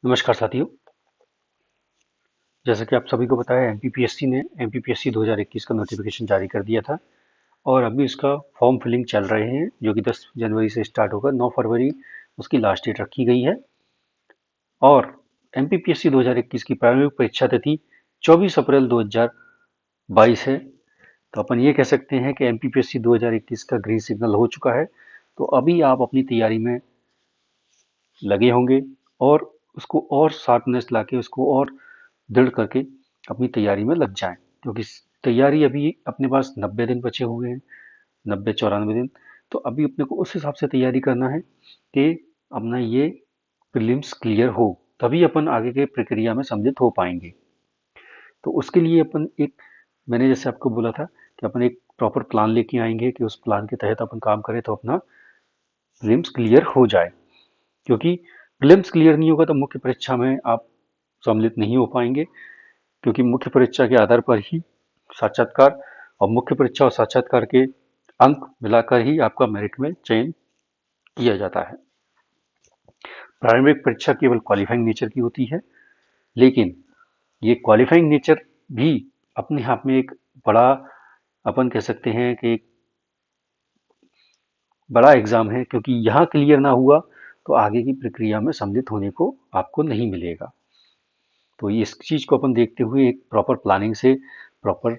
नमस्कार साथियों। जैसा कि आप सभी को पता है, एमपीपीएससी ने एमपीपीएससी 2021 का नोटिफिकेशन जारी कर दिया था और अभी इसका फॉर्म फिलिंग चल रहे हैं, जो कि 10 जनवरी से स्टार्ट होगा। 9 फरवरी उसकी लास्ट डेट रखी गई है और एमपीपीएससी 2021 की प्रारंभिक परीक्षा तिथि 24 अप्रैल 2022 है। तो अपन ये कह सकते हैं कि एमपीपीएससी 2021 का ग्रीन सिग्नल हो चुका है। तो अभी आप अपनी तैयारी में लगे होंगे और उसको और शार्पनेस लाके उसको और दृढ़ करके अपनी तैयारी में लग जाएं, क्योंकि तैयारी अभी अपने पास 90 दिन बचे हुए हैं, 90-94 दिन। तो अभी अपने को उस हिसाब से तैयारी करना है कि अपना ये प्रीलिम्स क्लियर हो, तभी अपन आगे के प्रक्रिया में सम्मिलित हो पाएंगे। तो उसके लिए अपन एक, मैंने जैसे आपको बोला था कि अपन एक प्रॉपर प्लान लेके आएंगे कि उस प्लान के तहत अपन काम करें तो अपना प्रीलिम्स क्लियर हो जाए। क्योंकि प्रीलिम्स क्लियर नहीं होगा तो मुख्य परीक्षा में आप सम्मिलित नहीं हो पाएंगे, क्योंकि मुख्य परीक्षा के आधार पर ही साक्षात्कार, और मुख्य परीक्षा और साक्षात्कार के अंक मिलाकर ही आपका मेरिट में चयन किया जाता है। प्रारंभिक परीक्षा केवल क्वालिफाइंग नेचर की होती है, लेकिन ये क्वालिफाइंग नेचर भी अपने आप में एक बड़ा, अपन कह सकते हैं कि एक बड़ा एग्जाम है, क्योंकि यहाँ क्लियर ना हुआ तो आगे की प्रक्रिया में सम्मिलित होने को आपको नहीं मिलेगा। तो इस चीज को अपन देखते हुए एक प्रॉपर प्लानिंग से, प्रॉपर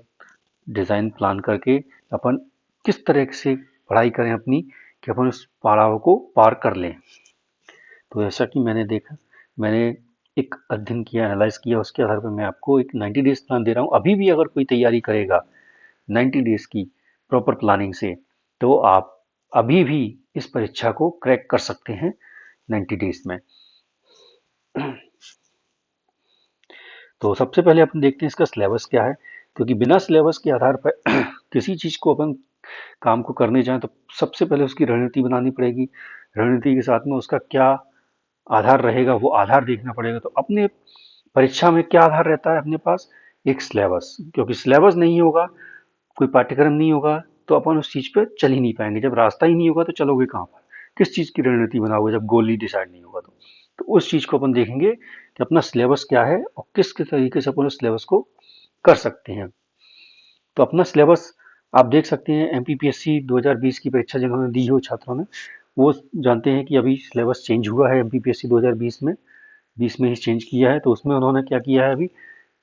डिजाइन प्लान करके अपन किस तरह से पढ़ाई करें अपनी, कि अपन उस पड़ाव को पार कर लें। तो जैसा कि मैंने देखा, मैंने एक अध्ययन किया, एनालाइज किया, उसके आधार पर मैं आपको एक 90 डेज प्लान दे रहा हूँ। अभी भी अगर कोई तैयारी करेगा 90 डेज की प्रॉपर प्लानिंग से, तो आप अभी भी इस परीक्षा को क्रैक कर सकते हैं 90 डेज में। तो सबसे पहले अपन देखते हैं इसका सिलेबस क्या है, क्योंकि बिना सिलेबस के आधार पर किसी चीज को अपन काम को करने जाएं तो सबसे पहले उसकी रणनीति बनानी पड़ेगी। रणनीति के साथ में उसका क्या आधार रहेगा, वो आधार देखना पड़ेगा। तो अपने परीक्षा में क्या आधार रहता है अपने पास? एक सिलेबस। क्योंकि सिलेबस नहीं होगा, कोई पाठ्यक्रम नहीं होगा, तो अपन उस चीज पे चल ही नहीं पाएंगे। जब रास्ता ही नहीं होगा तो चलोगे कहाँ पर? किस चीज की रणनीति बनाओगे जब गोल ही डिसाइड नहीं होगा? तो उस चीज को अपन देखेंगे कि अपना सिलेबस क्या है और किस किस तरीके से अपन उस सिलेबस को कर सकते हैं। तो अपना सिलेबस आप देख सकते हैं। एमपीपीएससी 2020 की परीक्षा जिन्होंने दी हो छात्रों ने, वो जानते हैं कि अभी सिलेबस चेंज हुआ है एमपीपीएससी 2020 में, 20 में ही चेंज किया है। तो उसमें उन्होंने क्या किया है, अभी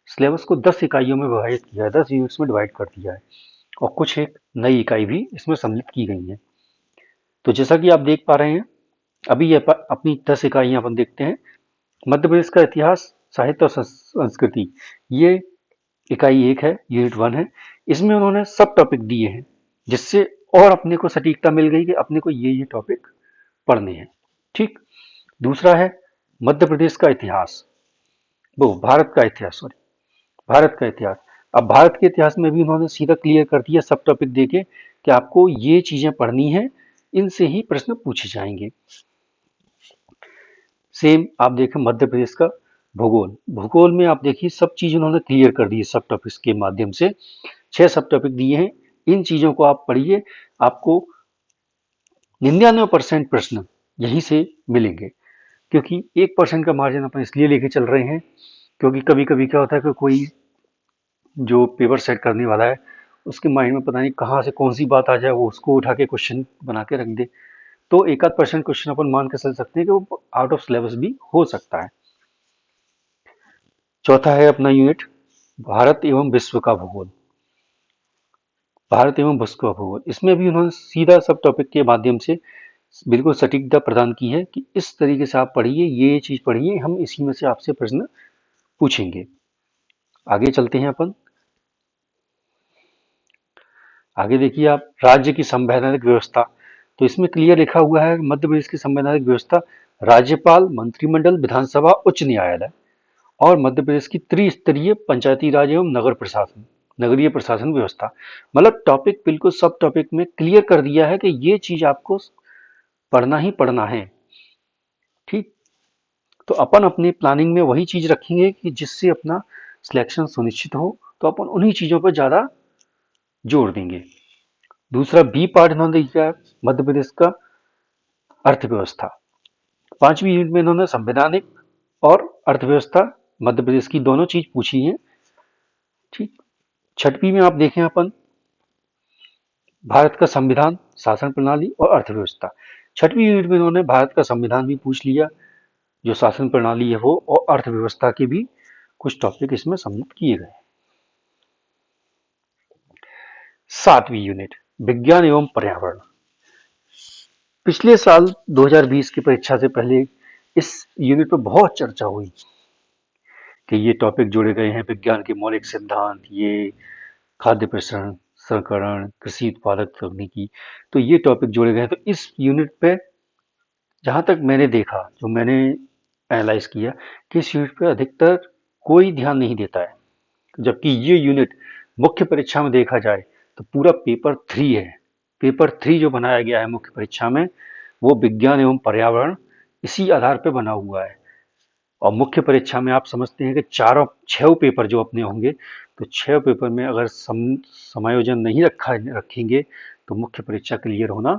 सिलेबस को 10 इकाइयों में विभाजित किया है, 10 यूनिट्स में डिवाइड कर दिया है, और कुछ एक नई इकाई भी इसमें सम्मिलित की गई है। तो जैसा कि आप देख पा रहे हैं, अभी ये अपनी 10 इकाइयां अपन देखते हैं। मध्य प्रदेश का इतिहास, साहित्य और संस्कृति, ये इकाई 1 है, यूनिट 1 है। इसमें उन्होंने सब टॉपिक दिए हैं, जिससे और अपने को सटीकता मिल गई कि अपने को ये टॉपिक पढ़ने हैं। ठीक। दूसरा है मध्य प्रदेश का इतिहास, वो भारत का इतिहास, सॉरी, भारत का इतिहास। अब भारत के इतिहास में भी उन्होंने सीधा क्लियर कर दिया सब टॉपिक देके कि आपको ये चीजें पढ़नी है, इनसे ही प्रश्न पूछे जाएंगे। सेम आप देखें मध्य प्रदेश का भूगोल, भूगोल में आप देखिए सब चीज उन्होंने क्लियर कर दी है सब टॉपिक्स के माध्यम से। 6 सब टॉपिक दिए हैं, इन चीजों को आप पढ़िए। आपको 99% प्रश्न यहीं से मिलेंगे, क्योंकि 1% का मार्जिन अपन इसलिए लेके चल रहे हैं, क्योंकि कभी कभी क्या होता है कि कोई जो पेपर सेट करने वाला है, उसके माइंड में पता नहीं कहाँ से कौन सी बात आ जाए, वो उसको उठा के क्वेश्चन बना के रख दे। तो एक आध परसेंट क्वेश्चन अपन मान के चल सकते हैं कि वो आउट ऑफ सिलेबस भी हो सकता है। चौथा है अपना यूनिट भारत एवं विश्व का भूगोल, भारत एवं विश्व का भूगोल। इसमें भी उन्होंने सीधा सब टॉपिक के माध्यम से बिल्कुल सटीकता प्रदान की है कि इस तरीके से आप पढ़िए, ये चीज पढ़िए, हम इसी में से आपसे प्रश्न पूछेंगे। आगे चलते हैं अपन। आगे देखिए आप, राज्य की संवैधानिक व्यवस्था। तो इसमें क्लियर लिखा हुआ है मध्य प्रदेश की संवैधानिक व्यवस्था, राज्यपाल, मंत्रिमंडल, विधानसभा, उच्च न्यायालय, और मध्य प्रदेश की त्रिस्तरीय पंचायती राज एवं नगर प्रशासन, नगरीय प्रशासन व्यवस्था। मतलब टॉपिक बिल्कुल सब टॉपिक में क्लियर कर दिया है कि ये चीज आपको पढ़ना ही पढ़ना है। ठीक। तो अपन अपने प्लानिंग में वही चीज रखेंगे कि जिससे अपना सिलेक्शन सुनिश्चित हो, तो अपन उन्हीं चीजों पर ज्यादा जोर देंगे। दूसरा बी पार्ट इन्होंने दिया है मध्य प्रदेश का अर्थव्यवस्था। 5वीं यूनिट में इन्होंने संवैधानिक और अर्थव्यवस्था मध्य प्रदेश की दोनों चीज पूछी है। ठीक। छठवीं में आप देखें अपन भारत का संविधान, शासन प्रणाली और अर्थव्यवस्था। छठवीं यूनिट में इन्होंने भारत का संविधान भी पूछ लिया, जो शासन प्रणाली है वो, और अर्थव्यवस्था के भी कुछ टॉपिक इसमें सम्मिलित किए गए। सातवीं यूनिट विज्ञान एवं पर्यावरण। पिछले साल 2020 की परीक्षा से पहले इस यूनिट पर बहुत चर्चा हुई कि ये टॉपिक जोड़े गए हैं, विज्ञान के मौलिक सिद्धांत, ये खाद्य प्रसंस्करण, कृषि उत्पादक तकनीकी, तो ये टॉपिक जोड़े गए हैं। तो इस यूनिट पे जहां तक मैंने देखा, जो मैंने एनालाइज किया, कि इस यूनिट पे अधिकतर कोई ध्यान नहीं देता है, जबकि ये यूनिट मुख्य परीक्षा में देखा जाए तो पूरा पेपर 3 है। पेपर 3 जो बनाया गया है मुख्य परीक्षा में, वो विज्ञान एवं पर्यावरण इसी आधार पर बना हुआ है। और मुख्य परीक्षा में आप समझते हैं कि चारों 6 पेपर जो अपने होंगे, तो 6 पेपर में अगर समायोजन नहीं रखेंगे तो मुख्य परीक्षा क्लियर होना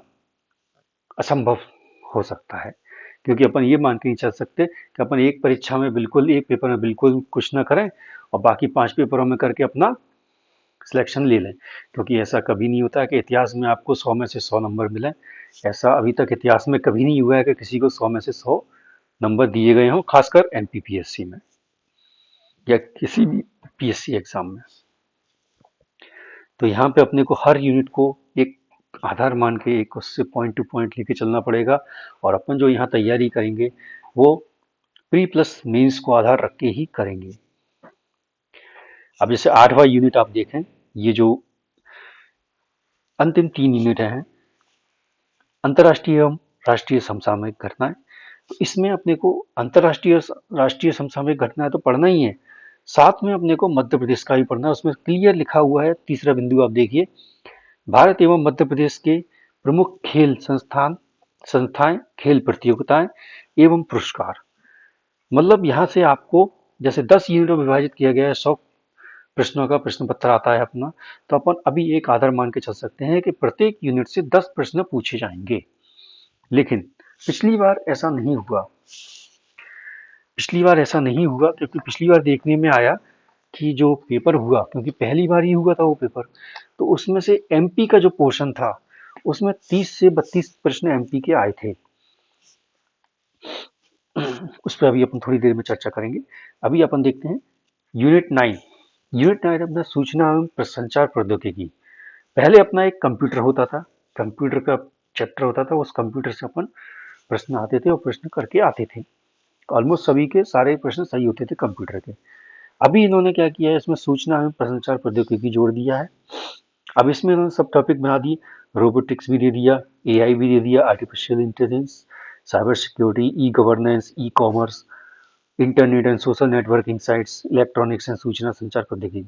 असंभव हो सकता है। क्योंकि अपन ये मान के नहीं चल सकते कि अपन एक परीक्षा में बिल्कुल, एक पेपर में बिल्कुल कुछ ना करें और बाकी 5 पेपरों में करके अपना सिलेक्शन ले लें। क्योंकि ऐसा कभी नहीं होता है कि इतिहास में आपको 100 में से 100 नंबर मिले। ऐसा अभी तक इतिहास में कभी नहीं हुआ है कि किसी को 100 में से 100 नंबर दिए गए हों, खासकर एमपीपीएससी में या किसी भी पीएससी एग्जाम में। तो यहाँ पे अपने को हर यूनिट को एक आधार मान के, एक उससे पॉइंट टू पॉइंट लेके चलना पड़ेगा। और अपन जो यहाँ तैयारी करेंगे वो प्री प्लस मेंस को आधार रख के ही करेंगे। अब जैसे 8वां यूनिट आप देखें, ये जो अंतिम 3 यूनिट हैं, अंतर्राष्ट्रीय एवं राष्ट्रीय समसामयिक घटनाएं, तो इसमें अपने को अंतर्राष्ट्रीय राष्ट्रीय समसामयिक घटनाएं तो पढ़ना ही है, साथ में अपने को मध्य प्रदेश का भी पढ़ना है। उसमें क्लियर लिखा हुआ है, तीसरा बिंदु आप देखिए, भारत एवं मध्य प्रदेश के प्रमुख खेल संस्थाएं, खेल प्रतियोगिताएं एवं पुरस्कार। मतलब यहाँ से आपको जैसे 10 यूनिटों में विभाजित किया गया है, 100 प्रश्नों का प्रश्न पत्र आता है अपना, तो अपन अभी एक आधार मान के चल सकते हैं कि प्रत्येक यूनिट से 10 प्रश्न पूछे जाएंगे। लेकिन पिछली बार ऐसा नहीं हुआ। क्योंकि पिछली बार देखने में आया कि जो पेपर हुआ, क्योंकि पहली बार ही हुआ था वो पेपर, तो उसमें से एमपी का जो पोर्शन था उसमें 30 से 32 प्रश्न एमपी के आए थे। उस पर अभी अपन थोड़ी देर में चर्चा करेंगे। अभी अपन देखते हैं यूनिट 9। यूनिट 9 अपना सूचना एवं संचार प्रौद्योगिकी। पहले अपना एक कंप्यूटर होता था, कंप्यूटर का चैप्टर होता था, उस कंप्यूटर से अपन प्रश्न आते थे और प्रश्न करके आते थे। ऑलमोस्ट सभी के सारे प्रश्न सही होते थे कंप्यूटर के। अभी इन्होंने क्या किया है, इसमें सूचना एवं संचार प्रौद्योगिकी जोड़ दिया है। अब इसमें इन्होंने सब टॉपिक बना दिए, रोबोटिक्स भी दे दिया, एआई भी दे दिया, artificial intelligence, cyber security, e governance, e commerce, internet and social networking sites, electronics and सूचना संचार प्रौद्योगिकी।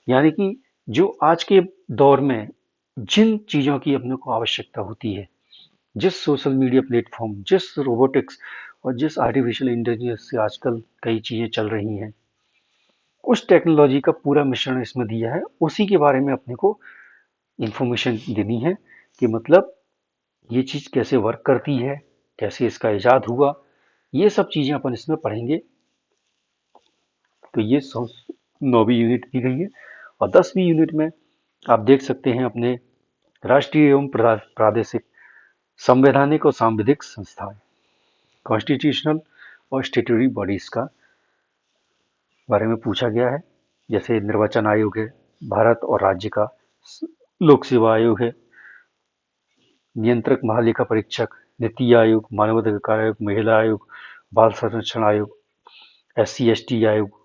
यानी कि जो आज के दौर में जिन चीज़ों की अपने को आवश्यकता होती है, जिस सोशल मीडिया प्लेटफॉर्म, जिस रोबोटिक्स और जिस आर्टिफिशियल इंटेलिजेंस से आजकल कई चीज़ें चल रही हैं, उस टेक्नोलॉजी का पूरा मिश्रण इसमें दिया है। उसी के बारे में अपने को इंफॉर्मेशन देनी है कि मतलब ये चीज़ कैसे वर्क करती है, कैसे इसका इजाद हुआ, ये सब चीज़ें अपन इसमें पढ़ेंगे। तो ये 9वीं यूनिट दी गई है। और 10वीं यूनिट में आप देख सकते हैं अपने राष्ट्रीय एवं प्रादेशिक संवैधानिक और सांविधिक संस्थाएं, कॉन्स्टिट्यूशनल और स्टेटरी बॉडीज का बारे में पूछा गया है। जैसे निर्वाचन आयोग है, भारत और राज्य का लोक सेवा आयोग है, नियंत्रक महालेखा परीक्षक, नीति आयोग, मानवाधिकार आयोग, महिला आयोग, बाल संरक्षण आयोग, SC/ST आयोग,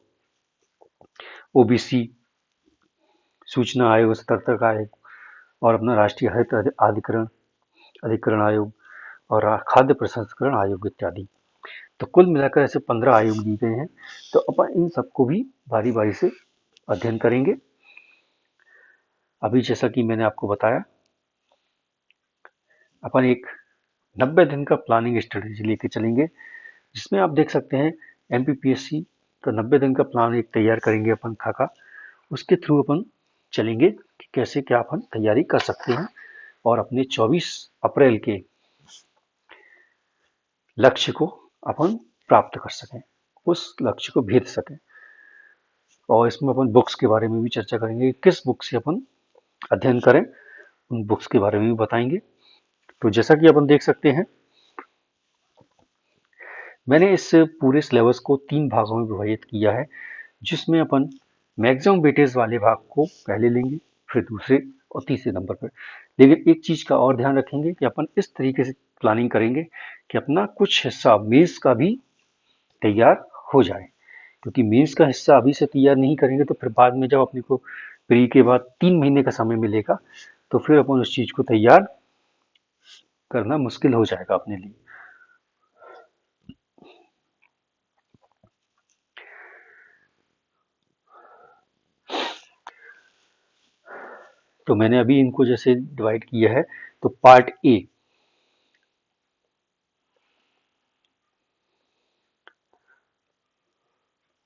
ओबीसी सूचना आयोग, सतर्कता आयोग, और अपना राष्ट्रीय हरित अधिकरण आयोग और खाद्य प्रसंस्करण आयोग इत्यादि। तो कुल मिलाकर ऐसे 15 आयोग दिए गए हैं। तो अपन इन सबको भी बारी बारी से अध्ययन करेंगे। अभी जैसा कि मैंने आपको बताया, अपन एक 90 दिन का प्लानिंग स्ट्रेटेजी लेके चलेंगे, जिसमें आप देख सकते हैं एमपीपीएससी का 90 दिन का प्लान एक तैयार करेंगे अपन खाका। उसके थ्रू अपन चलेंगे कि कैसे क्या अपन तैयारी कर सकते हैं और अपने 24 अप्रैल के लक्ष्य को अपन प्राप्त कर सकें। उस लक्ष्य को भेद सकें। और इसमें अपन बुक्स के बारे में भी चर्चा करेंगे कि किस बुक से अपन अध्ययन करें, उन बुक्स के बारे में भी बताएंगे। तो जैसा कि अपन देख सकते हैं, मैंने इस पूरे सिलेबस को 3 भागों में विभाजित किया है, जिसमें अपन मैक्सिमम वेटेज वाले भाग को पहले लेंगे, फिर दूसरे और तीसरे नंबर पर। लेकिन एक चीज का और ध्यान रखेंगे कि अपन इस तरीके से प्लानिंग करेंगे कि अपना कुछ हिस्सा मेंस का भी तैयार हो जाए, क्योंकि मेंस का हिस्सा अभी से तैयार नहीं करेंगे तो फिर बाद में जब अपने को प्री के बाद 3 महीने का समय मिलेगा तो फिर अपन उस चीज को तैयार करना मुश्किल हो जाएगा अपने लिए। तो मैंने अभी इनको जैसे डिवाइड किया है, तो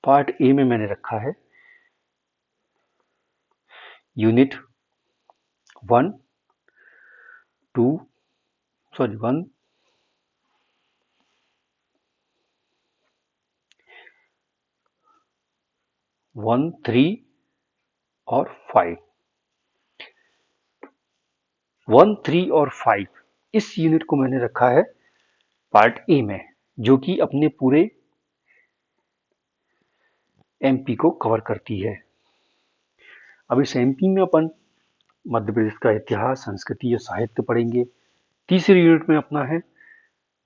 पार्ट ए में मैंने रखा है यूनिट 1, 2, सॉरी 1, 1, 3 और 5। 1, 3 और 5 इस यूनिट को मैंने रखा है पार्ट ए में, जो कि अपने पूरे एमपी को कवर करती है। अब इस एमपी में अपन मध्य प्रदेश का इतिहास, संस्कृति और साहित्य पढ़ेंगे। तीसरी यूनिट में अपना है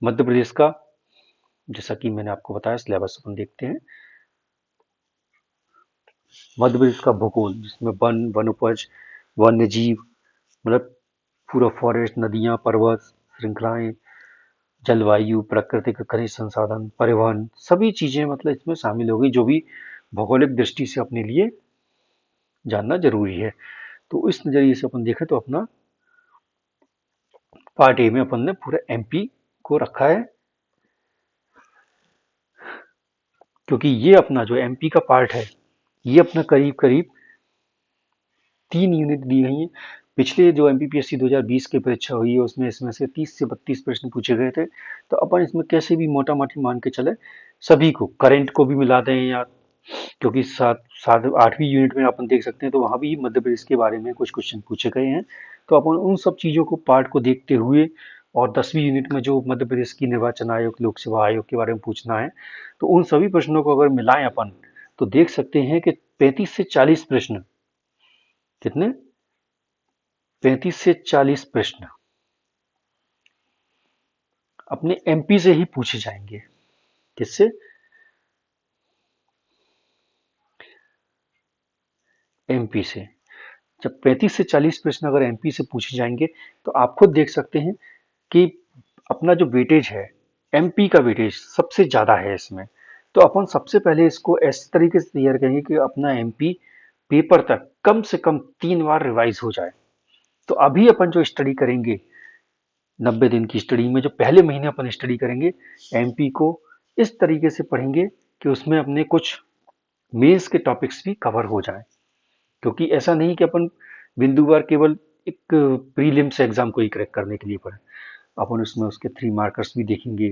मध्य प्रदेश का, जैसा कि मैंने आपको बताया सिलेबस अपन देखते हैं, मध्य प्रदेश का भूगोल, जिसमें वन, वन उपज, वन्य जीव, मतलब पूरा फॉरेस्ट, नदियां, पर्वत श्रृंखलाएं, जलवायु, प्राकृतिक खनिज संसाधन, परिवहन, सभी चीजें मतलब इसमें शामिल हो गई, जो भी भौगोलिक दृष्टि से अपने लिए जानना जरूरी है। तो इस नजरिए से अपन देखें तो अपना पार्ट ए में अपन ने पूरा एमपी को रखा है, क्योंकि ये अपना जो एमपी का पार्ट है, ये अपना करीब करीब 3 यूनिट दी गई हैं। पिछले जो एमपीपीएससी 2020 की परीक्षा हुई है उसमें इसमें से 30 से 32 प्रश्न पूछे गए थे। तो अपन इसमें कैसे भी मोटा माटी मान के चले, सभी को करंट को भी मिला दें, या क्योंकि सात सात 8वीं यूनिट में अपन देख सकते हैं तो वहां भी मध्य प्रदेश के बारे में कुछ क्वेश्चन पूछे गए हैं। तो अपन उन सब चीजों को पार्ट को देखते हुए, और 10वीं यूनिट में जो मध्य प्रदेश की निर्वाचन आयोग, लोक सेवा आयोग के बारे में पूछना है, तो उन सभी प्रश्नों को अगर मिलाएं अपन, तो देख सकते हैं कि 35 से 40 प्रश्न, कितने, 35 से 40 प्रश्न अपने एमपी से ही पूछे जाएंगे। किससे? एमपी से। जब 35 से 40 प्रश्न अगर एमपी से पूछे जाएंगे, तो आप खुद देख सकते हैं कि अपना जो वेटेज है, एमपी का वेटेज सबसे ज्यादा है इसमें। तो अपन सबसे पहले इसको इस तरीके से तैयार करेंगे कि अपना एमपी पेपर तक कम से कम 3 बार रिवाइज हो जाए। तो अभी अपन जो स्टडी करेंगे 90 दिन की स्टडी में, जो पहले महीने अपन स्टडी करेंगे, एमपी को इस तरीके से पढ़ेंगे कि उसमें अपने कुछ मेंस के टॉपिक्स भी कवर हो जाएं। क्योंकि ऐसा नहीं कि अपन बिंदुवार केवल एक प्रीलिम्स एग्जाम को ही क्रैक करने के लिए पढ़े, अपन उसमें उसके 3 मार्कर्स भी देखेंगे,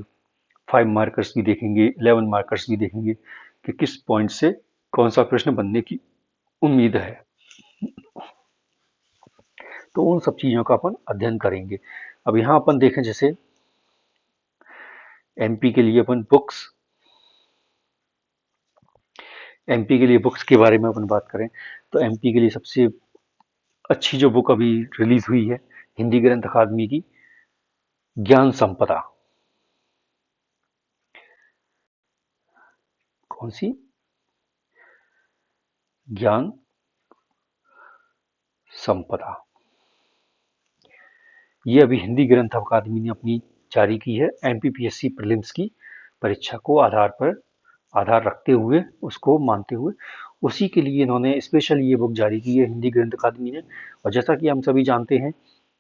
5 मार्कर्स भी देखेंगे, 11 मार्कर्स भी देखेंगे कि किस पॉइंट से कौन सा प्रश्न बनने की उम्मीद है। तो उन सब चीजों का अपन अध्ययन करेंगे। अब यहाँ अपन देखें, जैसे एमपी के लिए अपन बुक्स, एमपी के लिए बुक्स के बारे में अपन बात करें, तो एमपी के लिए सबसे अच्छी जो बुक अभी रिलीज हुई है हिंदी ग्रंथ अकादमी की, ज्ञान संपदा। कौन सी? ज्ञान संपदा। ये अभी हिंदी ग्रंथ अकादमी ने अपनी जारी की है, एमपीपीएससी प्रीलिम्स की परीक्षा को आधार रखते हुए, उसको मानते हुए, उसी के लिए इन्होंने स्पेशल ये बुक जारी की है हिंदी ग्रंथ अकादमी ने। और जैसा कि हम सभी जानते हैं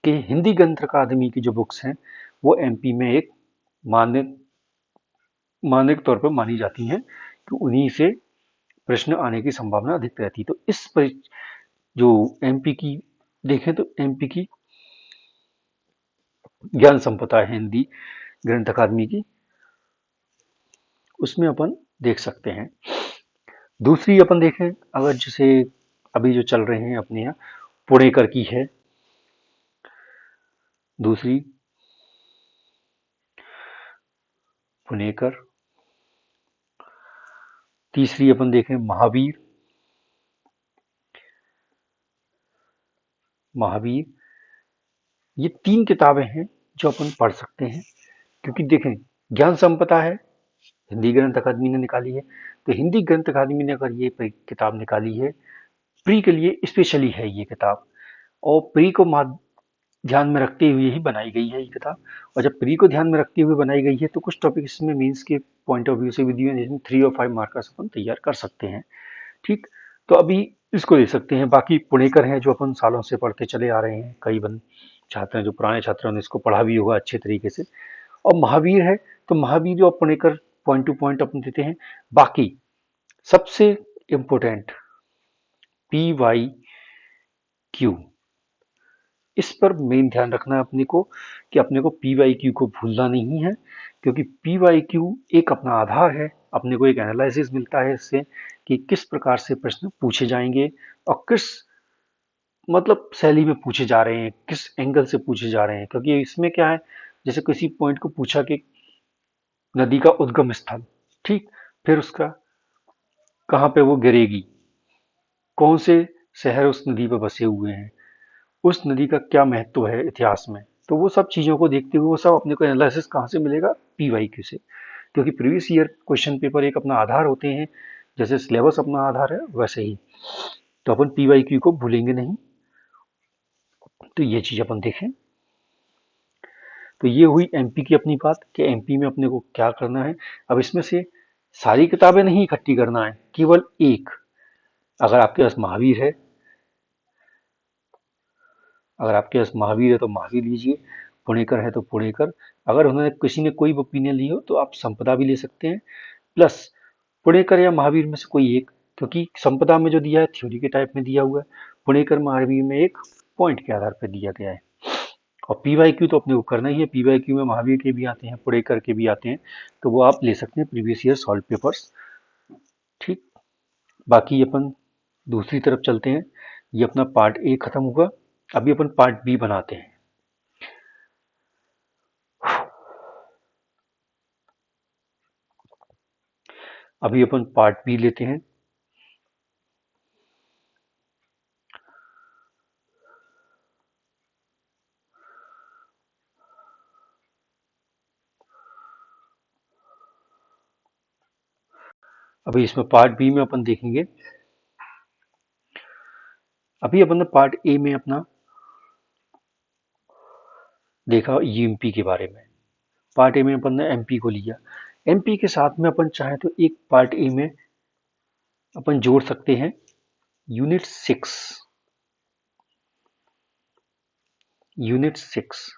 कि हिंदी ग्रंथ अकादमी की जो बुक्स हैं वो एमपी में एक मान्य मानक तौर पर मानी जाती हैं कि उन्हीं से प्रश्न आने की संभावना अधिक रहती है। तो जो एमपी की देखें तो एमपी की ज्ञान संपदा है हिंदी ग्रंथ अकादमी की, उसमें अपन देख सकते हैं। दूसरी अपन देखें, अगर जैसे अभी जो चल रहे हैं अपने यहाँ, पुणेकर की है दूसरी, पुणेकर। तीसरी अपन देखें महावीर, महावीर। ये 3 किताबें हैं जो अपन पढ़ सकते हैं, क्योंकि देखें, ज्ञान संपदा है, हिंदी ग्रंथ अकादमी ने निकाली है, तो हिंदी ग्रंथ अकादमी ने अगर ये किताब निकाली है, प्री के लिए स्पेशली है ये किताब, और प्री को ध्यान में रखते हुए ही बनाई गई है ये किताब। और जब प्री को ध्यान में रखते हुए बनाई गई है, तो कुछ टॉपिक इसमें मीन्स के पॉइंट ऑफ व्यू से भी दिए हैं, जिसमें 3 और 5 मार्कर्स अपन तैयार कर सकते हैं। ठीक, तो अभी इसको ले सकते हैं। बाकी पुणेकर हैं जो अपन सालों से पढ़ते चले आ रहे हैं, कई बन छात्र हैं जो पुराने छात्रों ने इसको पढ़ा भी होगा अच्छे तरीके से। और महावीर है, तो महावीर और पुणेकर पॉइंट टू पॉइंट अपन देते हैं। बाकी सबसे इम्पोर्टेंट PYQ, इस पर मेन ध्यान रखना है अपने को, कि अपने को PYQ को भूलना नहीं है, क्योंकि PYQ एक अपना आधार है। अपने को एक एनालिसिस मिलता है इससे कि किस प्रकार से प्रश्न पूछे जाएंगे और किस मतलब शैली में पूछे जा रहे हैं, किस एंगल से पूछे जा रहे हैं। क्योंकि इसमें क्या है, जैसे किसी पॉइंट को पूछा कि नदी का उद्गम स्थल, ठीक, फिर उसका कहाँ पे वो गिरेगी, कौन से शहर उस नदी पर बसे हुए हैं, उस नदी का क्या महत्व है इतिहास में। तो वो सब चीज़ों को देखते हुए वो सब अपने को एनालिसिस कहाँ से मिलेगा, PYQ से। क्योंकि प्रीवियस ईयर क्वेश्चन पेपर एक अपना आधार होते हैं, जैसे सिलेबस अपना आधार है वैसे ही, तो अपन PYQ को भूलेंगे नहीं। तो ये चीज़ अपन देखें। तो ये हुई MP की अपनी बात, कि MP में अपने को क्या करना है। अब इसमें से सारी किताबें नहीं इकट्ठी करना है, केवल एक। अगर आपके पास महावीर है, अगर आपके पास महावीर है तो महावीर लीजिए, पुणेकर है तो पुणेकर। अगर उन्होंने किसी ने कोई ओपिनियन ली हो तो आप संपदा भी ले सकते हैं, प्लस पुणेकर या महावीर में से कोई एक, क्योंकि संपदा में जो दिया है थ्योरी के टाइप में दिया हुआ है, पुणेकर महावीर में एक पॉइंट के आधार पर दिया गया है। और PYQ तो अपने को करना ही है। PYQ में महावीर के भी आते हैं, पुणेकर के भी आते हैं, तो वो आप ले सकते हैं प्रीवियस ईयर सॉल्व पेपर्स। ठीक, बाकी अपन दूसरी तरफ चलते हैं। ये अपना पार्ट A खत्म हुआ, अभी अपन पार्ट B बनाते हैं। अभी अपन पार्ट B लेते हैं। अभी इसमें पार्ट B में अपन देखेंगे, अभी अपन ने पार्ट A में अपना देखा UMP के बारे में। पार्ट A में अपन ने MP को लिया। MP के साथ में अपन चाहे तो एक पार्ट A में अपन जोड़ सकते हैं यूनिट 6। यूनिट 6,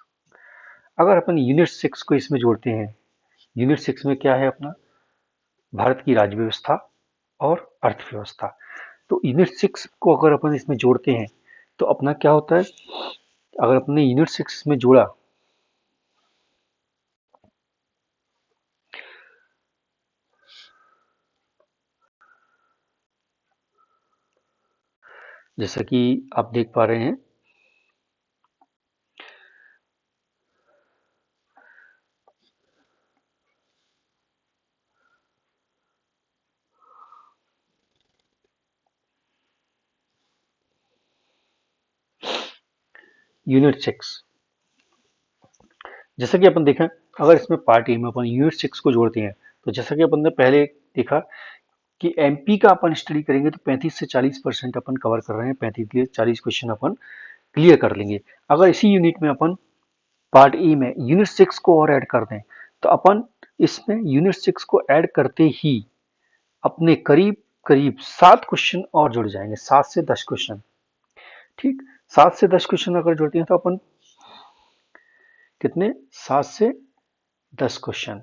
अगर अपन यूनिट 6 को इसमें जोड़ते हैं, यूनिट 6 में क्या है अपना, भारत की राज्य व्यवस्था और अर्थव्यवस्था। तो यूनिट 6 को अगर अपन इसमें जोड़ते हैं तो अपना क्या होता है, अगर अपने यूनिट 6 में जोड़ा, जैसा कि आप देख पा रहे हैं, यूनिट 6, जैसा कि अपन देखा, अगर इसमें पार्ट ए में अपन यूनिट 6 को जोड़ते हैं, तो जैसा कि अपन ने पहले देखा कि एमपी का अपन स्टडी करेंगे तो 35 से 40% अपन कवर कर रहे हैं, 35 से 40 क्वेश्चन अपन क्लियर कर लेंगे। अगर इसी यूनिट में अपन पार्ट ए में यूनिट 6 को और ऐड कर दें, तो अपन इसमें यूनिट 6 को ऐड करते ही अपने करीब करीब 7 क्वेश्चन और जुड़ जाएंगे, 7 से 10 क्वेश्चन। ठीक, 7 से 10 क्वेश्चन अगर जुड़ते हैं तो अपन कितने, 7 से 10 क्वेश्चन,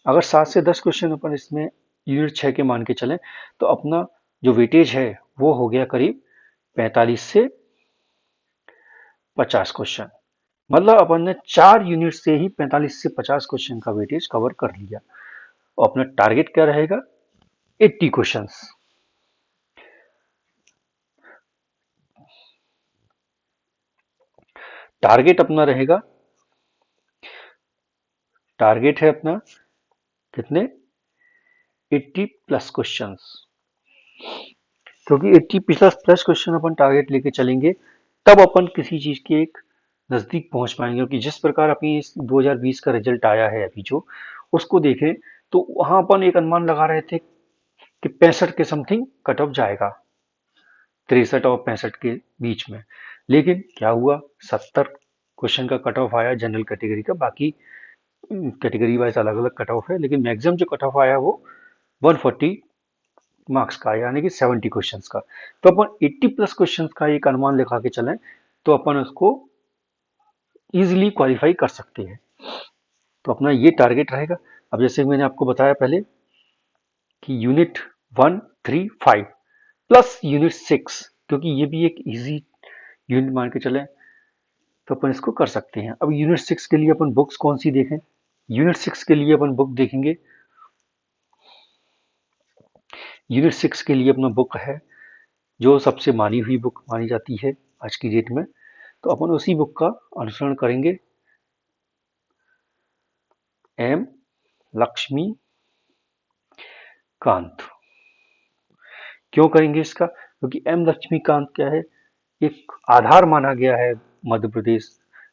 अगर 7 से 10 क्वेश्चन अपन इसमें यूनिट 6 के मान के चलें, तो अपना जो वेटेज है वो हो गया करीब 45 से 50 क्वेश्चन। मतलब अपन ने 4 यूनिट से ही 45 से 50 क्वेश्चन का वेटेज कवर कर लिया। और अपना टारगेट क्या रहेगा, 80 क्वेश्चंस। टारगेट अपना रहेगा, टारगेट है अपना कितने, 80 प्लस क्वेश्चंस। क्योंकि 80 प्लस क्वेश्चन अपन टारगेट लेके चलेंगे, तब अपन किसी चीज के एक नजदीक पहुंच पाएंगे। क्योंकि जिस प्रकार अपनी इस 2020 का रिजल्ट आया है अभी जो, उसको देखें तो वहां अपन एक अनुमान लगा रहे थे कि 65 के समथिंग कट ऑफ जाएगा, 63 और 65 के बीच में। लेकिन क्या हुआ, 70 क्वेश्चन का कट ऑफ आया जनरल कैटेगरी का। बाकी कैटेगरी वाइज अलग अलग कट ऑफ है, लेकिन मैक्सिमम जो कट ऑफ आया वो 140 मार्क्स का, यानी कि 70 क्वेश्चंस का। तो अपन 80 प्लस क्वेश्चंस का एक अनुमान लगा के चलें तो अपन उसको इजीली क्वालिफाई कर सकते हैं। तो अपना ये टारगेट रहेगा। अब जैसे मैंने आपको बताया पहले कि यूनिट 1, 3, 5 प्लस यूनिट 6, क्योंकि ये भी एक इजी यूनिट मान के चले तो अपन इसको कर सकते हैं। अब यूनिट 6 के लिए अपन बुक्स कौन सी देखें, यूनिट 6 के लिए अपन बुक देखेंगे, यूनिट 6 के लिए अपना बुक है जो सबसे मानी हुई बुक मानी जाती है आज की डेट में, तो अपन उसी बुक का अनुसरण करेंगे, एम लक्ष्मी कांत। क्यों करेंगे इसका, क्योंकि एम लक्ष्मीकांत क्या है, एक आधार माना गया है मध्य प्रदेश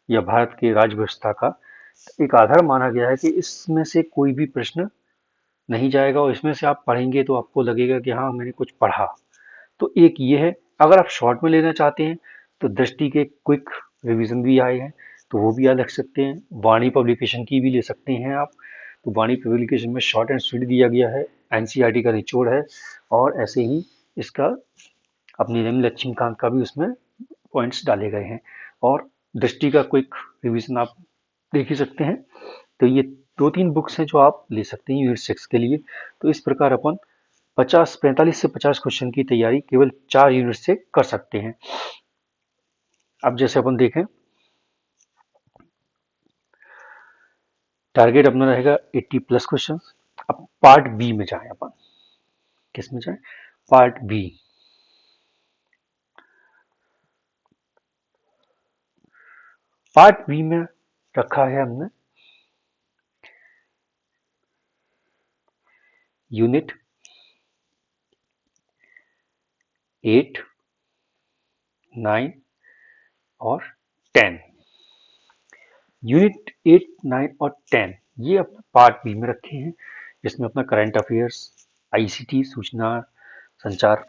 या भारत के राज्य व्यवस्था का। एक आधार माना गया है कि इसमें से कोई भी प्रश्न नहीं जाएगा, और इसमें से आप पढ़ेंगे तो आपको लगेगा कि हाँ मैंने कुछ पढ़ा। तो एक ये है। अगर आप शॉर्ट में लेना चाहते हैं तो दृष्टि के क्विक रिवीजन भी आए हैं, तो वो भी याद रख सकते हैं। वाणी पब्लिकेशन की भी ले सकते हैं आप, तो वाणी पब्लिकेशन में शॉर्ट एंड स्वीट दिया गया है, एनसीईआरटी का निचोड़ है, और ऐसे ही इसका अपनी एम लक्ष्मीकांत का भी उसमें पॉइंट्स डाले गए हैं। और दृष्टि का क्विक रिवीजन आप देख ही सकते हैं। तो ये 2-3 बुक्स हैं जो आप ले सकते हैं यूनिट 6 के लिए। तो इस प्रकार अपन 45 से 50 क्वेश्चन की तैयारी केवल 4 यूनिट से कर सकते हैं। अब जैसे अपन देखें, टारगेट अपना रहेगा 80 प्लस क्वेश्चन। अब पार्ट बी में जाएं अपन, किस में जाएं, पार्ट बी। पार्ट बी में रखा है हमने यूनिट 8, 9 और 10। यूनिट 8, 9 और 10 ये अपना पार्ट बी में रखे हैं, जिसमें अपना करंट अफेयर्स, आईसीटी सूचना संचार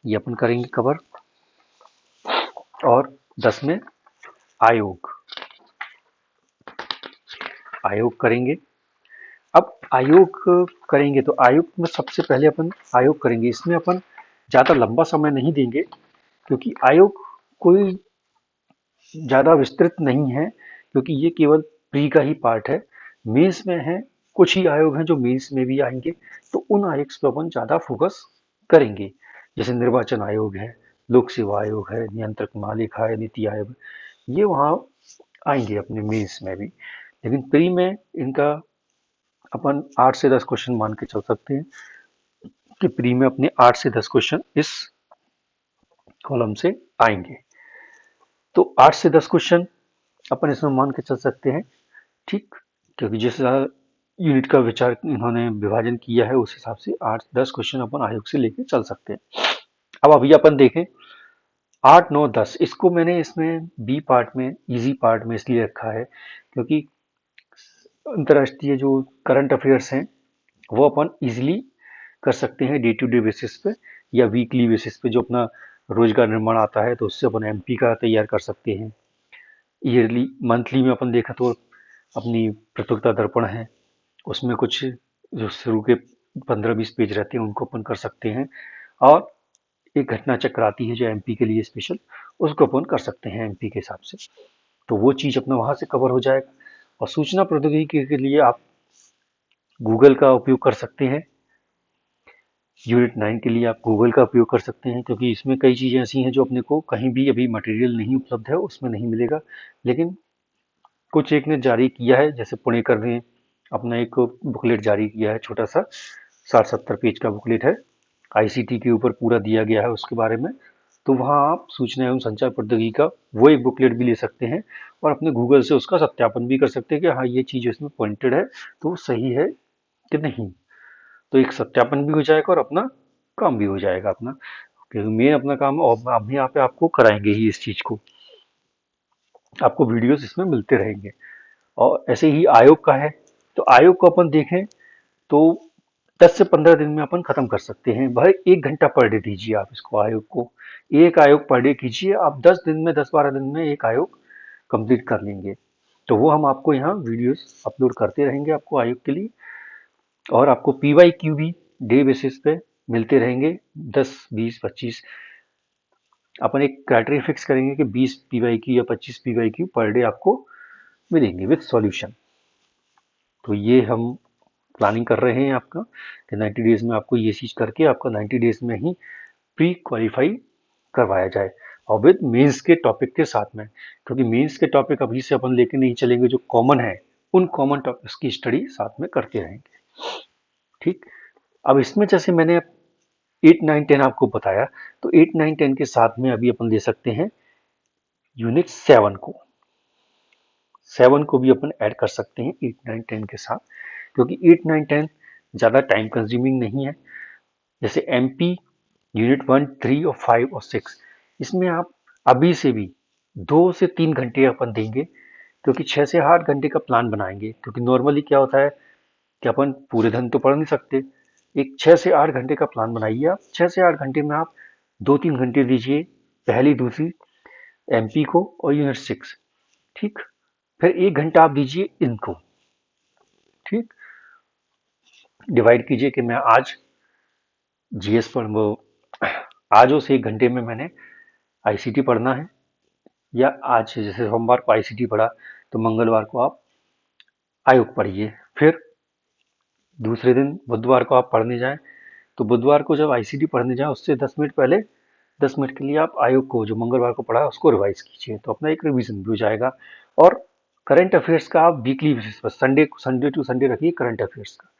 ये अपन करेंगे कवर, और 10 में आयोग, आयोग करेंगे। अब आयोग करेंगे तो आयोग में सबसे पहले अपन आयोग करेंगे, इसमें अपन ज़्यादा लंबा समय नहीं देंगे, क्योंकि आयोग कोई ज़्यादा विस्तृत नहीं है, क्योंकि ये केवल प्री का ही पार्ट है। मेंस में है, कुछ ही आयोग हैं जो मेंस में भी आएंगे, तो उन आयोग पर अपन ज़्यादा फोकस करेंगे। जैसे निर्वाचन आयोग है, लोक सेवा आयोग है, नियंत्रक महालेखा है, नीति आयोग, ये वहाँ आएंगे अपने मेंस में भी। लेकिन प्री में इनका अपन 8 से 10 क्वेश्चन मान के चल सकते हैं कि प्री में अपने 8 से 10 क्वेश्चन इस कॉलम से आएंगे। तो 8 से 10 क्वेश्चन अपन इसमें मान के चल सकते हैं, ठीक। क्योंकि जिस यूनिट का विचार इन्होंने विभाजन किया है उस हिसाब से 8-10 क्वेश्चन अपन आयोग से लेके चल सकते हैं। अब अभी अपन देखें 8, 9, 10, इसको मैंने इसमें बी पार्ट में, इजी पार्ट में इसलिए रखा है क्योंकि अंतर्राष्ट्रीय जो करंट अफेयर्स हैं वो अपन इजीली कर सकते हैं डे टू डे बेसिस पे या वीकली बेसिस पे। जो अपना रोजगार निर्माण आता है तो उससे अपन एमपी का तैयार कर सकते हैं। ईयरली मंथली में अपन देखा तो अपनी प्रतियोगिता दर्पण है, उसमें कुछ जो शुरू के 15-20 पेज रहते हैं उनको अपन कर सकते हैं। और एक घटना चक्र आती है जो एमपी के लिए स्पेशल, उसको अपन कर सकते हैं एमपी के हिसाब से। तो वो चीज़ अपना वहाँ से कवर हो जाएगा। और सूचना प्रौद्योगिकी के लिए आप गूगल का उपयोग कर सकते हैं। यूनिट 9 के लिए आप गूगल का उपयोग कर सकते हैं, क्योंकि इसमें कई चीज़ें ऐसी हैं जो अपने को कहीं भी अभी मटेरियल नहीं उपलब्ध है, उसमें नहीं मिलेगा। लेकिन कुछ एक ने जारी किया है, जैसे पुणेकर ने अपना एक बुकलेट जारी किया है, छोटा सा 60-70 पेज का बुकलेट है, आईसीटी के ऊपर पूरा दिया गया है उसके बारे में। तो वहाँ आप सूचना एवं संचार प्रौद्योगिकी का वो एक बुकलेट भी ले सकते हैं और अपने गूगल से उसका सत्यापन भी कर सकते हैं कि हाँ ये चीज़ इसमें पॉइंटेड है तो वो सही है कि नहीं। तो एक सत्यापन भी हो जाएगा और अपना काम भी हो जाएगा अपना, क्योंकि मेन अपना काम और हम यहाँ पे आपको कराएंगे ही इस चीज़ को, आपको वीडियोस इसमें मिलते रहेंगे। और ऐसे ही आयोग का है, तो आयोग को अपन देखें तो 10 से 15 दिन में अपन खत्म कर सकते हैं। भाई 1 घंटा पर डे दीजिए आप इसको, आयोग को एक आयोग पर डे कीजिए आप, 10 दिन में 10-12 दिन में एक आयोग कंप्लीट कर लेंगे। तो वो हम आपको यहाँ वीडियोस अपलोड करते रहेंगे आपको आयोग के लिए। और आपको पीवाई क्यू भी डे बेसिस पे मिलते रहेंगे, 10, 20, 25। अपन एक क्राइटेरिया फिक्स करेंगे कि 20 पीवाई क्यू या 25 पीवाई क्यू पर डे आपको मिलेंगे विद सॉल्यूशन। तो ये हम प्लानिंग कर रहे हैं आपका कि 90 डेज में आपको ये चीज़ करके आपका 90 डेज में ही प्री क्वालिफाई करवाया जाए, और विद मेंस के टॉपिक के साथ में, क्योंकि मेंस के टॉपिक अभी से अपन लेके नहीं चलेंगे, जो कॉमन है उन कॉमन टॉपिक्स की स्टडी साथ में करते रहेंगे। ठीक। अब इसमें जैसे मैंने 8, 9, 10 आपको बताया, तो 8, 9, 10 के साथ में अभी अपन ले सकते हैं यूनिट 7 को। 7 को भी अपन ऐड कर सकते हैं 8, 9, 10 के साथ, क्योंकि 8, 9, 10 ज़्यादा टाइम कंज्यूमिंग नहीं है। जैसे एमपी यूनिट 1, 3 और 5 और 6, इसमें आप अभी से भी 2 से 3 घंटे अपन देंगे, क्योंकि 6 से 8 घंटे का प्लान बनाएंगे, क्योंकि नॉर्मली क्या होता है कि अपन पूरे दिन तो पढ़ नहीं सकते। एक 6 से 8 घंटे का प्लान बनाइए आप, 6 से 8 घंटे में आप 2-3 घंटे दीजिए पहली दूसरी एमपी को और यूनिट 6। ठीक। फिर 1 घंटा आप दीजिए इनको। ठीक। डिवाइड कीजिए कि मैं आज जीएस पर वो, आज उस 1 घंटे में मैंने आईसीटी पढ़ना है, या आज जैसे सोमवार को आईसीटी पढ़ा तो मंगलवार को आप आयोग पढ़िए। फिर दूसरे दिन बुधवार को आप पढ़ने जाएं, तो बुधवार को जब आईसीटी पढ़ने जाएं उससे 10 मिनट पहले 10 मिनट के लिए आप आयोग को जो मंगलवार को पढ़ा है उसको रिवाइज कीजिए, तो अपना एक रिवीजन भी हो जाएगा। और करंट अफेयर्स का आप वीकली बेसिस पर संडे टू संडे रखिए करंट अफेयर्स का।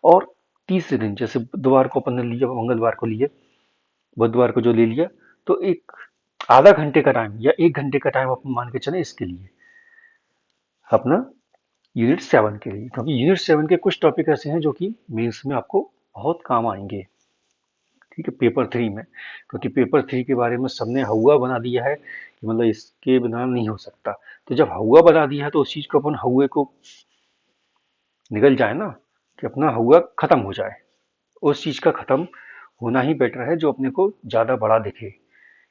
और तीसरे दिन जैसे बुधवार को अपन ने लिया, मंगलवार को लिए, बुधवार को जो ले लिया, तो एक आधा घंटे का टाइम या 1 घंटे का टाइम अपन मान के चले इसके लिए, अपना यूनिट 7 के लिए, क्योंकि यूनिट 7 के कुछ टॉपिक ऐसे हैं जो कि मेंस में आपको बहुत काम आएंगे। ठीक है, पेपर 3 में, क्योंकि पेपर 3 के बारे में सबने हवा बना दिया है कि मतलब इसके बिना नहीं हो सकता। तो जब हवा बना दिया है तो उस चीज को अपन हवा को निकल जाए ना, कि अपना हवा खत्म हो जाए, उस चीज का खत्म होना ही बेटर है जो अपने को ज्यादा बड़ा दिखे,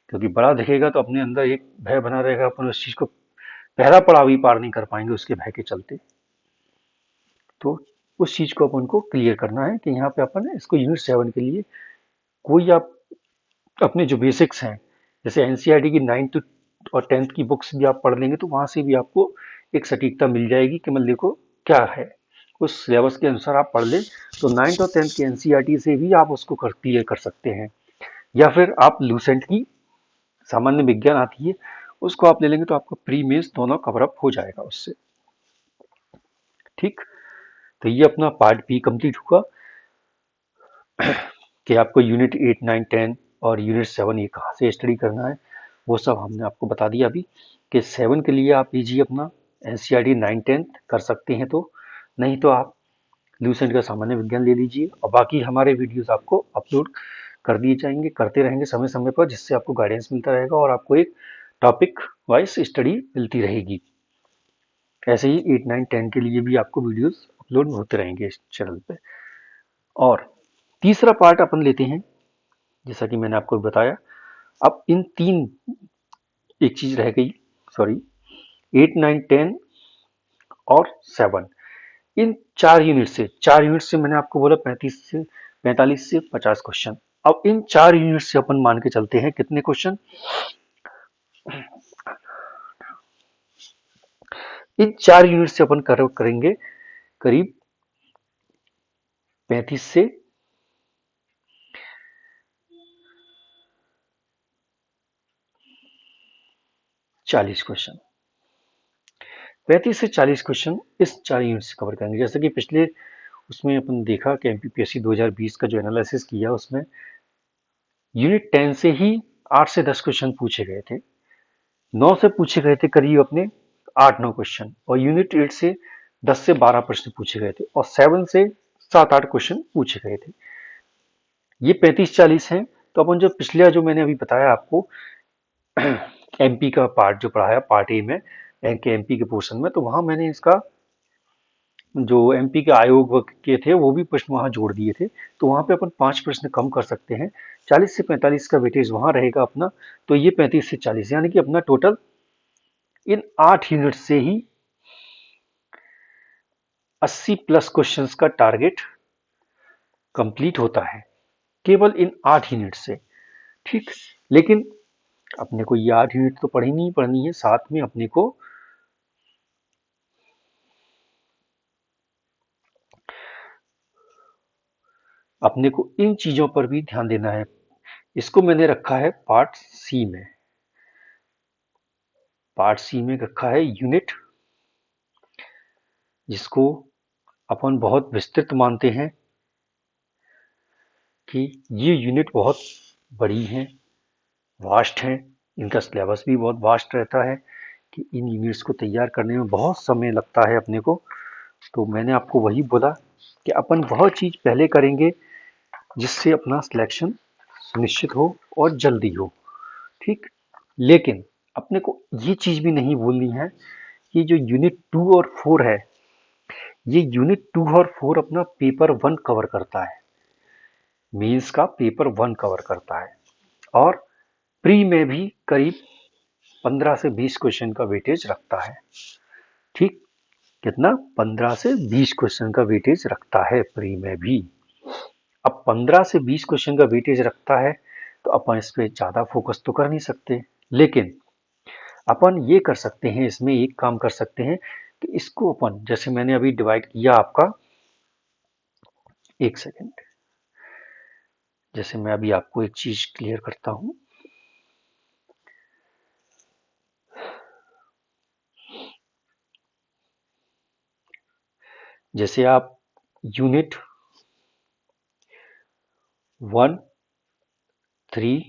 क्योंकि बड़ा दिखेगा तो अपने अंदर एक भय बना रहेगा, अपन उस चीज को पहला पड़ाव भी पार नहीं कर पाएंगे उसके भय के चलते। तो उस चीज को अपन को क्लियर करना है कि यहाँ पे अपन इसको यूनिट 7 के लिए कोई आप अपने जो बेसिक्स हैं, जैसे एनसीईआरटी की 9th और 10th की बुक्स भी आप पढ़ लेंगे तो वहां से भी आपको एक सटीकता मिल जाएगी कि मतलब देखो क्या है, उस सिलेबस के अनुसार आप पढ़ लें तो 9th और 10th की एनसीईआरटी से भी आप उसको क्लियर कर सकते हैं। या फिर आप लूसेंट की सामान्य विज्ञान आती है उसको आप ले लेंगे तो आपका प्री मेंस दोनों कवर अप हो जाएगा उससे। ठीक। तो ये अपना पार्ट बी कंप्लीट हुआ कि आपको यूनिट 8, 9, 10 और यूनिट 7 ये कहाँ से स्टडी करना है, वो सब हमने आपको बता दिया अभी। कि 7 के लिए आप लीजिए अपना एनसीईआरटी 9, 10 कर सकते हैं, तो नहीं तो आप लूसेंट का सामान्य विज्ञान ले लीजिए, और बाकी हमारे वीडियोस आपको अपलोड कर दिए जाएंगे, करते रहेंगे समय समय पर, जिससे आपको गाइडेंस मिलता रहेगा और आपको एक टॉपिक वाइज स्टडी मिलती रहेगी। ऐसे ही 8, 9, 10 के लिए भी आपको वीडियोस अपलोड होते रहेंगे इस चैनल पे। और तीसरा पार्ट अपन लेते हैं, जैसा कि मैंने आपको बताया। अब इन तीन, एक चीज रह गई, सॉरी, 8, 9, 10 और 7, इन 4 यूनिट से मैंने आपको बोला 45 से 50 क्वेश्चन। अब इन 4 यूनिट से अपन मान के चलते हैं कितने क्वेश्चन, इन 4 यूनिट से अपन करेंगे करीब 35 से 40 क्वेश्चन। 35 से 40 क्वेश्चन इस 4 यूनिट से कवर करेंगे। जैसे कि पिछले उसमें अपन देखा कि एमपीपीएससी 2020 का जो एनालिसिस किया उसमें यूनिट 10 से ही 8 से 10 क्वेश्चन पूछे गए थे, 9 से पूछे गए थे करीब अपने 8-9 क्वेश्चन, और यूनिट 8 से 10 से 12 प्रश्न पूछे गए थे, और 7 से 7-8 क्वेश्चन पूछे गए थे। ये 35-40 हैं। तो अपन जो पिछले जो मैंने अभी बताया आपको एमपी का पार्ट जो पढ़ाया पार्ट ए में एमपी के पोर्शन में, तो वहां मैंने इसका जो एमपी के आयोग के थे वो भी प्रश्न वहां जोड़ दिए थे। तो वहां पे अपन 5 प्रश्न कम कर सकते हैं। 40 से 45 का वेटेज वहां रहेगा अपना। तो ये 35 से 40 यानी कि अपना टोटल इन 8 यूनिट से ही 80 प्लस क्वेश्चंस का टारगेट कंप्लीट होता है, केवल इन 8 यूनिट से। ठीक, लेकिन अपने को ये 8 यूनिट तो पढ़नी ही पढ़नी है, साथ में अपने को इन चीजों पर भी ध्यान देना है। इसको मैंने रखा है पार्ट सी में। पार्ट सी में रखा है यूनिट, जिसको अपन बहुत विस्तृत मानते हैं कि ये यूनिट बहुत बड़ी हैं, वास्ट हैं। इनका सिलेबस भी बहुत वास्ट रहता है कि इन यूनिट्स को तैयार करने में बहुत समय लगता है अपने को। तो मैंने आपको वही बोला कि अपन बहुत चीज पहले करेंगे जिससे अपना सिलेक्शन सुनिश्चित हो और जल्दी हो। ठीक, लेकिन अपने को ये चीज भी नहीं भूलनी है कि जो यूनिट 2 और 4 है, ये यूनिट 2 और 4 अपना पेपर 1 कवर करता है, मेंस का पेपर 1 कवर करता है, और प्री में भी करीब 15 से 20 क्वेश्चन का वेटेज रखता है। ठीक, कितना? 15 से 20 क्वेश्चन का वेटेज रखता है प्री में भी। अब 15 से 20 क्वेश्चन का वेटेज रखता है तो अपन इस पे ज्यादा फोकस तो कर नहीं सकते, लेकिन अपन ये कर सकते हैं, इसमें एक काम कर सकते हैं कि इसको अपन, जैसे मैंने अभी डिवाइड किया आपका, एक सेकेंड, जैसे मैं अभी आपको एक चीज क्लियर करता हूं। जैसे आप यूनिट 1, 3,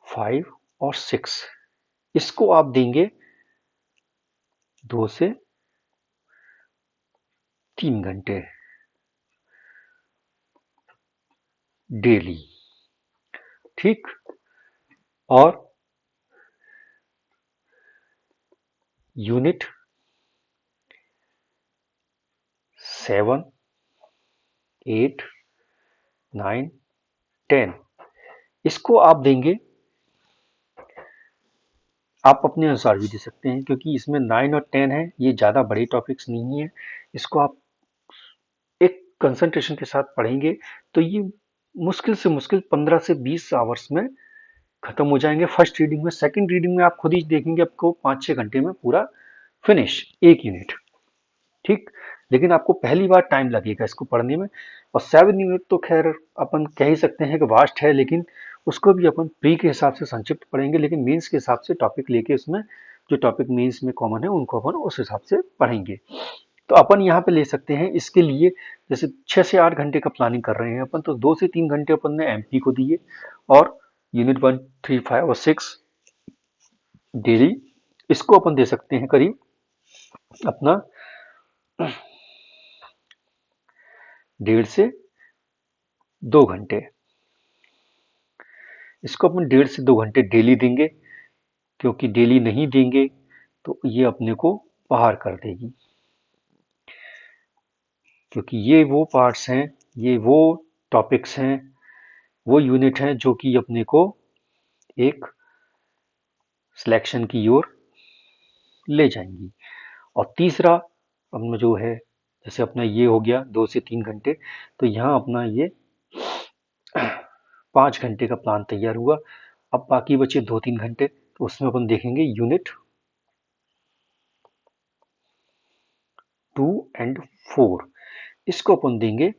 5 और 6 इसको आप देंगे 2 से 3 घंटे डेली। ठीक, और यूनिट 7, 8, 9, 10 इसको आप देंगे, आप अपने अनुसार भी दे सकते हैं क्योंकि इसमें 9 और 10 है, ये ज़्यादा बड़े टॉपिक्स नहीं है। इसको आप एक कंसंट्रेशन के साथ पढ़ेंगे तो ये मुश्किल से मुश्किल 15 से 20 आवर्स में खत्म हो जाएंगे फर्स्ट रीडिंग में। सेकंड रीडिंग में आप खुद ही देखेंगे आपको 5-6 घंटे में पूरा फिनिश एक यूनिट। ठीक, लेकिन आपको पहली बार टाइम लगेगा इसको पढ़ने में। और 7 यूनिट तो खैर अपन कह ही सकते हैं कि वास्ट है, लेकिन उसको भी अपन प्री के हिसाब से संक्षिप्त पढ़ेंगे, लेकिन मेंस के हिसाब से टॉपिक लेके उसमें जो टॉपिक मेंस में कॉमन है उनको अपन उस हिसाब से पढ़ेंगे। तो अपन यहाँ पे ले सकते हैं इसके लिए, जैसे 6 से 8 घंटे का प्लानिंग कर रहे हैं अपन, तो 2 से 3 घंटे अपन ने एमपी को दिए, और यूनिट 1, 3, 5 और 6 डेली इसको अपन दे सकते हैं करीब अपना 1.5 से 2 घंटे। इसको अपन 1.5 से 2 घंटे डेली देंगे, क्योंकि डेली नहीं देंगे तो ये अपने को बाहर कर देगी, क्योंकि ये वो पार्ट्स हैं, ये वो टॉपिक्स हैं, वो यूनिट हैं जो कि अपने को एक सिलेक्शन की ओर ले जाएंगी। और तीसरा अपना जो है, जैसे अपना ये हो गया 2 से 3 घंटे, तो यहाँ अपना ये 5 घंटे का प्लान तैयार हुआ। अब बाकी बचे 2-3 घंटे, तो उसमें अपन देखेंगे यूनिट 2 एंड 4 इसको अपन देंगे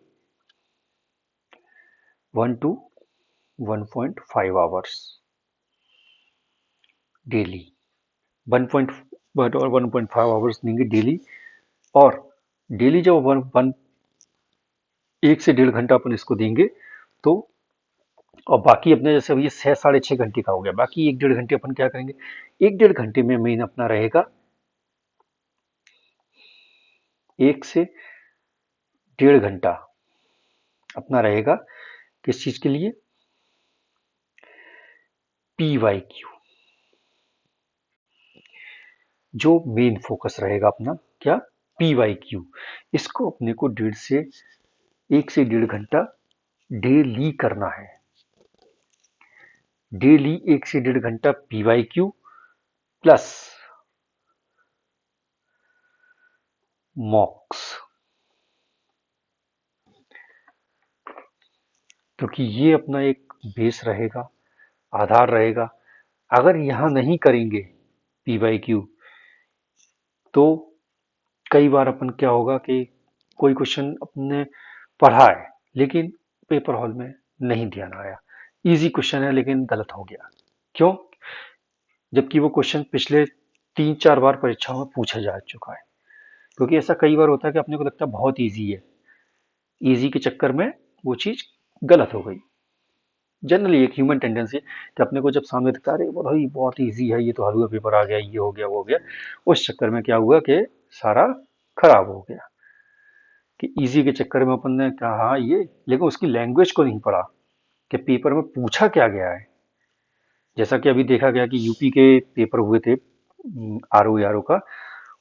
1 to 1.5 आवर्स डेली। 1. बट और 1.5 आवर्स देंगे डेली। और डेली जब वन वन 1 से 1.5 घंटा अपन इसको देंगे तो, और बाकी अपने जैसे अभी ये 6 साढ़े 6 घंटे का हो गया, बाकी 1 डेढ़ घंटे अपन क्या करेंगे, 1 डेढ़ घंटे में मेन अपना रहेगा 1 से 1.5 घंटा अपना रहेगा किस चीज के लिए, PYQ, जो मेन फोकस रहेगा अपना क्या, PYQ। इसको अपने को 1 से 1.5 घंटा डेली करना है, डेली 1 से 1.5 घंटा PYQ प्लस मॉक्स, क्योंकि ये अपना एक बेस रहेगा, आधार रहेगा। अगर यहां नहीं करेंगे PYQ तो कई बार अपन क्या होगा कि कोई क्वेश्चन अपने पढ़ा है लेकिन पेपर हॉल में नहीं ध्यान आया, इजी क्वेश्चन है लेकिन गलत हो गया, क्यों, जबकि वो क्वेश्चन पिछले 3 4 बार परीक्षाओं में पूछा जा चुका है। क्योंकि ऐसा कई बार होता है कि अपने को लगता है बहुत इजी है, इजी के चक्कर में वो चीज गलत हो गई। जनरली एक ह्यूमन टेंडेंसी कि अपने को जब सामने दिखता है, अरे भाई बहुत इजी है, ये तो हलवा पेपर आ गया, ये हो गया वो हो गया, उस चक्कर में क्या हुआ कि सारा खराब हो गया, कि इजी के चक्कर में अपन ने कहा हाँ ये, लेकिन उसकी लैंग्वेज को नहीं पढ़ा कि पेपर में पूछा क्या गया है। जैसा कि अभी देखा गया कि यूपी के पेपर हुए थे RO का,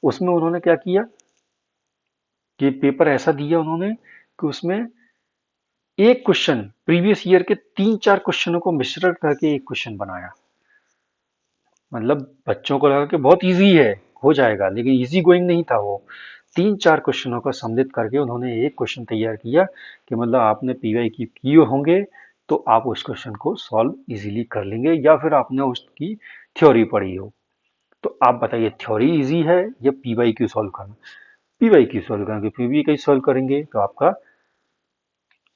उसमें उन्होंने क्या किया कि पेपर ऐसा दिया उन्होंने कि उसमें एक क्वेश्चन प्रीवियस ईयर के 3 4 क्वेश्चनों को मिश्रण करके एक क्वेश्चन बनाया। मतलब बच्चों को लगा कि बहुत इजी है, हो जाएगा, लेकिन इजी गोइंग नहीं था वो। 3 4 क्वेश्चनों का सम्मिलित करके उन्होंने एक क्वेश्चन तैयार किया कि मतलब आपने PYQ किए होंगे तो आप उस क्वेश्चन को सॉल्व इजीली कर लेंगे, या फिर आपने उसकी थ्योरी पढ़ी हो। तो आप बताइए थ्योरी इजी है या PYQ सॉल्व करना, PYQ सॉल्व करेंगे, PYQ सॉल्व करेंगे तो आपका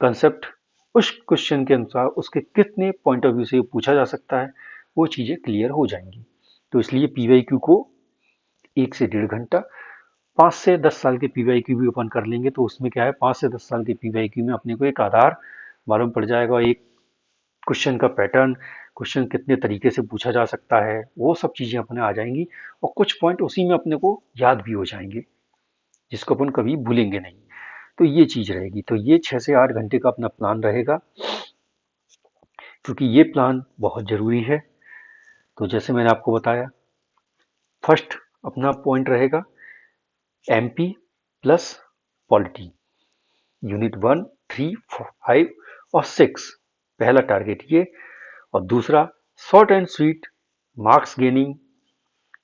कंसेप्ट उस क्वेश्चन के अनुसार उसके कितने पॉइंट ऑफ व्यू से पूछा जा सकता है वो चीजें क्लियर हो जाएंगी। तो इसलिए PYQ को 1 से 1.5 घंटा, 5 से 10 साल के PYQ भी ओपन कर लेंगे तो उसमें क्या है, 5 से 10 साल के PYQ में अपने को एक आधार मालूम पड़ जाएगा, एक क्वेश्चन का पैटर्न, क्वेश्चन कितने तरीके से पूछा जा सकता है, वो सब चीजें अपने आ जाएंगी, और कुछ पॉइंट उसी में अपने को याद भी हो जाएंगे जिसको अपन कभी भूलेंगे नहीं। तो ये चीज रहेगी, तो ये 6 से 8 घंटे का अपना प्लान रहेगा, क्योंकि ये प्लान बहुत जरूरी है। तो जैसे मैंने आपको बताया, फर्स्ट अपना पॉइंट रहेगा MP प्लस पॉलिटी, यूनिट 1 3 5 और 6, पहला टारगेट ये। और दूसरा short and sweet marks gaining,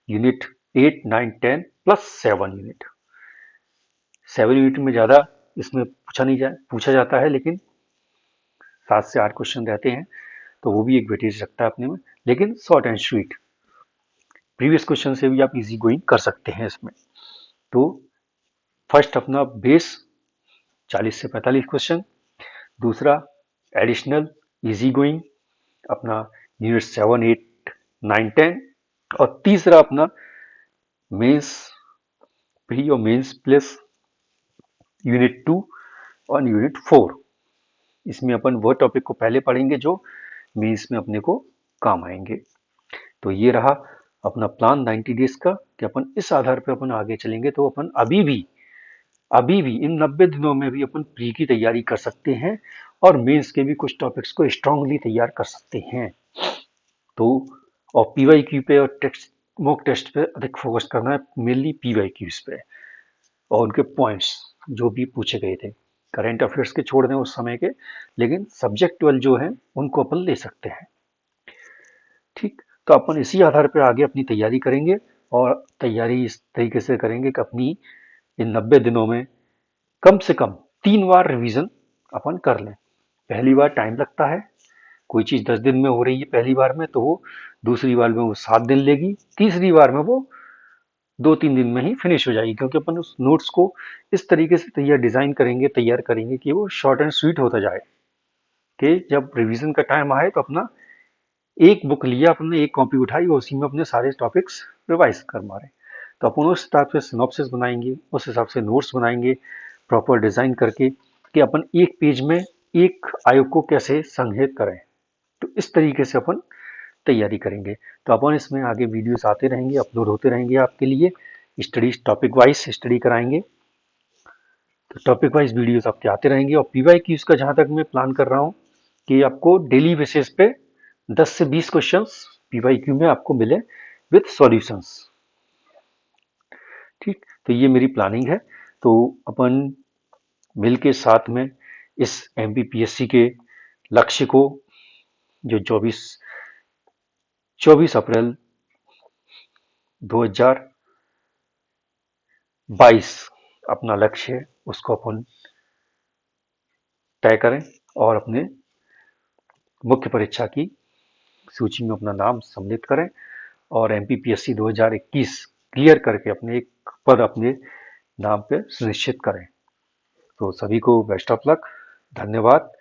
unit 8 9 10 plus 7 unit. 7 unit में ज्यादा इसमें पूछा जाता है, लेकिन 7 से 8 क्वेश्चन रहते हैं तो वो भी एक वेटेज रखता है अपने में, लेकिन short and sweet, previous question से भी आप इजी गोइंग कर सकते हैं इसमें। तो फर्स्ट अपना बेस 40 से 45 क्वेश्चन, दूसरा एडिशनल इजी गोइंग अपना यूनिट 7 8 9 10, और तीसरा अपना मेंस, प्री और मेंस प्लस यूनिट 2 और यूनिट 4। इसमें अपन वो टॉपिक को पहले पढ़ेंगे जो मेंस में अपने को काम आएंगे। तो ये रहा अपना प्लान 90 डेज का, कि अपन इस आधार पर अपन आगे चलेंगे तो अपन अभी भी इन 90 दिनों में भी अपन प्री की तैयारी कर सकते हैं और मेंस के भी कुछ टॉपिक्स को स्ट्रांगली तैयार कर सकते हैं। तो और PYQ पे और टेक्स्ट मॉक टेस्ट पे अधिक फोकस करना है, मेनली PYQs पे और उनके पॉइंट्स जो भी पूछे गए थे, करंट अफेयर्स के छोड़ दें उस समय के, लेकिन सब्जेक्टुअल जो है उनको अपन ले सकते हैं। ठीक, तो अपन इसी आधार पर आगे अपनी तैयारी करेंगे, और तैयारी इस तरीके से करेंगे कि अपनी इन 90 दिनों में कम से कम 3 बार रिवीजन अपन कर लें। पहली बार टाइम लगता है, कोई चीज 10 दिन में हो रही है पहली बार में तो वो दूसरी बार में वो 7 दिन लेगी, तीसरी बार में वो 2 3 दिन में ही फिनिश हो जाएगी, क्योंकि अपन उस नोट्स को इस तरीके से तैयार करेंगे कि वो शॉर्ट एंड स्वीट होता जाए, कि जब रिवीजन का टाइम आए तो अपना एक बुक लिया, अपने एक कॉपी उठाई और उसी में अपने सारे टॉपिक्स रिवाइज कर मारे। तो अपन उस हिसाब से सिनॉप्सिस बनाएंगे, उस हिसाब से नोट्स बनाएंगे प्रॉपर डिजाइन करके कि अपन एक पेज में एक आयोग को कैसे संग्रहित करें। तो इस तरीके से अपन तैयारी करेंगे। तो अपन इसमें आगे वीडियोस आते रहेंगे, अपलोड होते रहेंगे आपके लिए, स्टडी टॉपिक वाइज स्टडी कराएंगे। तो टॉपिक वाइज वीडियोस आपके आते रहेंगे। और पीवाई क्यूज का जहां तक मैं प्लान कर रहा हूँ कि आपको डेली बेसिस पे 10 से 20 क्वेश्चंस पीवाई क्यू में आपको मिले विथ सॉल्यूशंस। ठीक, तो ये मेरी प्लानिंग है। तो अपन मिल के साथ में इस एमपीपीएससी के लक्ष्य को, जो 24 अप्रैल 2022 अपना लक्ष्य है, उसको अपन तय करें और अपने मुख्य परीक्षा की सूची में अपना नाम सम्मिलित करें और एमपीपीएससी 2021 क्लियर करके अपने एक पद अपने नाम पे सुनिश्चित करें। तो सभी को बेस्ट ऑफ लक, धन्यवाद।